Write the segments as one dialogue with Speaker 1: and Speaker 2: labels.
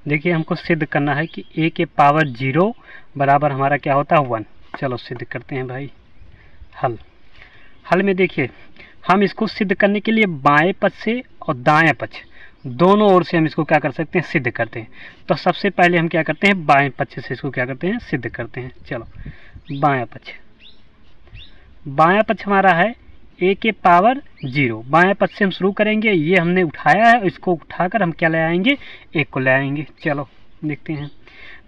Speaker 1: देखिए हमको सिद्ध करना है कि a के पावर 0 बराबर हमारा क्या होता है 1। चलो सिद्ध करते हैं भाई। हल में देखिए हम इसको सिद्ध करने के लिए बाएं पक्ष से और दाएं पक्ष दोनों ओर से हम इसको क्या कर सकते हैं, सिद्ध करते हैं। तो सबसे पहले हम क्या करते हैं, बाएं पक्ष से इसको क्या करते हैं, सिद्ध करते हैं। चलो बायां पक्ष हमारा है a के पावर 0। बाएं पक्ष से हम शुरू करेंगे, ये हमने उठाया है, इसको उठाकर हम क्या ले आएंगे, 1 को ले आएंगे। चलो देखते हैं।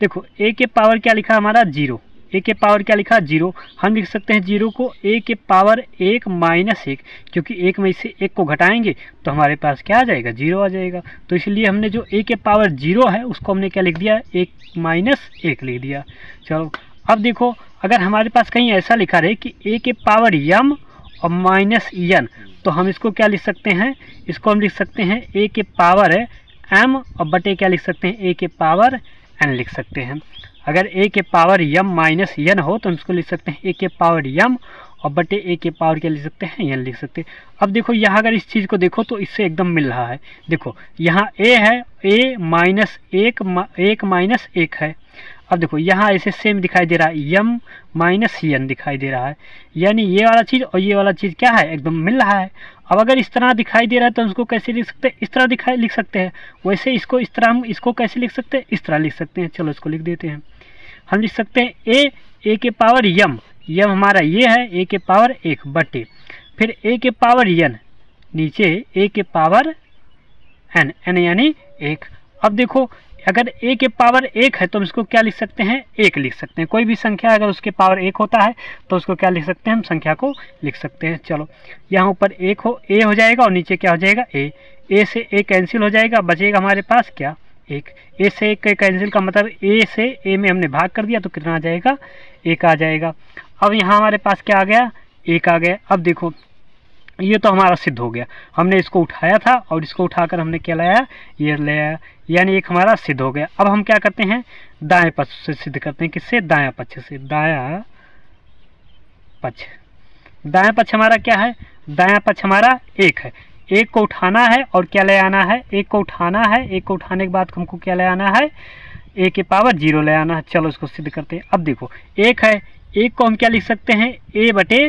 Speaker 1: देखो a के पावर क्या लिखा हमारा 0, a के पावर क्या लिखा 0। हम लिख सकते हैं 0 को a के पावर 1 माइनस 1, क्योंकि 1 में से 1 को घटाएंगे तो हमारे पास क्या आ जाएगा, 0 आ जाएगा। तो इसलिए हमने जो a के पावर 0 है उसको हमने क्या लिख दिया, 1 माइनस 1 लिख दिया। चलो अब देखो अगर हमारे पास कहीं ऐसा लिखा रहे कि a के पावर m और माइनस n, तो हम इसको क्या लिख सकते हैं, इसको हम लिख सकते हैं a के पावर m और बटे क्या लिख सकते हैं, a के पावर n लिख सकते हैं। अगर a के पावर m माइनस n हो तो हम इसको लिख सकते हैं a के पावर m और बटे a के पावर क्या लिख सकते हैं, n लिख सकते हैं। अब देखो यहाँ अगर इस चीज़ को देखो तो इससे एकदम मिल रहा है। देखो यहाँ a है, a माइनस 1 माइनस 1 है। अब देखो यहाँ ऐसे सेम दिखाई दे रहा है, m माइनस n दिखाई दे रहा है, यानी ये वाला चीज़ और ये वाला चीज़ क्या है, एकदम मिल रहा है। अब अगर इस तरह दिखाई दे रहा है तो हम इसको कैसे लिख सकते हैं, इस तरह लिख सकते हैं। वैसे इसको इस तरह हम इसको कैसे लिख सकते हैं, इस तरह लिख सकते हैं। चलो इसको लिख देते हैं। हम लिख सकते हैं a के पावर m हमारा ये है, a के पावर 1 बटे फिर a के पावर n नीचे a के पावर n यानी 1। अब देखो अगर a के पावर 1 है तो हम इसको क्या लिख सकते हैं, 1 लिख सकते हैं। कोई भी संख्या अगर उसके पावर 1 होता है तो उसको क्या लिख सकते हैं, हम संख्या को लिख सकते हैं। चलो यहाँ ऊपर 1 हो, a हो जाएगा और नीचे क्या हो जाएगा, a से a कैंसिल हो जाएगा, बचेगा हमारे पास क्या, 1। a से 1 कैंसिल का मतलब a से a में हमने भाग कर दिया तो कितना आ जाएगा, 1 आ जाएगा। अब यहाँ हमारे पास क्या आ गया, 1 आ गया। अब देखो ये तो हमारा सिद्ध हो गया, हमने इसको उठाया था और इसको उठाकर हमने क्या लाया, ये ले आया, यानी एक हमारा सिद्ध हो गया। अब हम क्या करते हैं, दाएं पक्ष से सिद्ध करते हैं। किससे, दायां पक्ष से। दायां पक्ष हमारा क्या है, दायां पक्ष हमारा 1 है। 1 को उठाना है और क्या ले आना है, 1 को उठाना है। 1 को उठाने के बाद हमको क्या ले आना है, a के पावर 0 ले आना है। चलो इसको सिद्ध करते हैं। अब देखो 1 है, 1 को हम क्या लिख सकते हैं, a बटे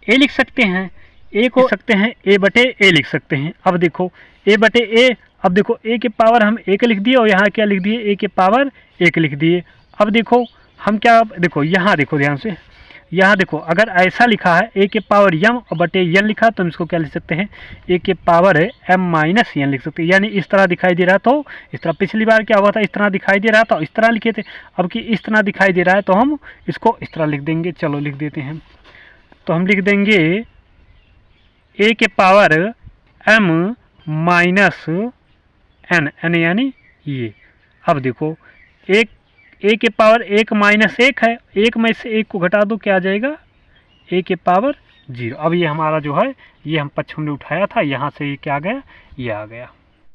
Speaker 1: a लिख सकते हैं। a को सकते हैं a बटे a लिख सकते हैं। अब देखो a बटे a, अब देखो a के पावर हम 1 लिख दिए और यहाँ क्या लिख दिए, a के पावर 1 लिख दिए। अब देखो हम क्या, देखो यहाँ देखो ध्यान से, यहाँ देखो अगर ऐसा लिखा है a के पावर m और बटे n लिखा तो हम इसको क्या लिख सकते हैं, a के पावर m माइनस n लिख सकते हैं। यानी इस तरह दिखाई दे रहा तो इस तरह, पिछली बार क्या हुआ था, इस तरह दिखाई दे रहा था इस तरह लिखे थे, अब कि इस तरह दिखाई दे रहा है तो हम इसको इस तरह लिख देंगे। चलो लिख देते हैं। तो हम लिख देंगे a के पावर m माइनस n यानी ये। अब देखो एक a के पावर 1 माइनस 1 है, 1 में से 1 को घटा दो क्या आ जाएगा, a के पावर 0। अब ये हमारा जो है, ये हम पक्ष हमने उठाया था, यहाँ से ये क्या आ गया, ये आ गया।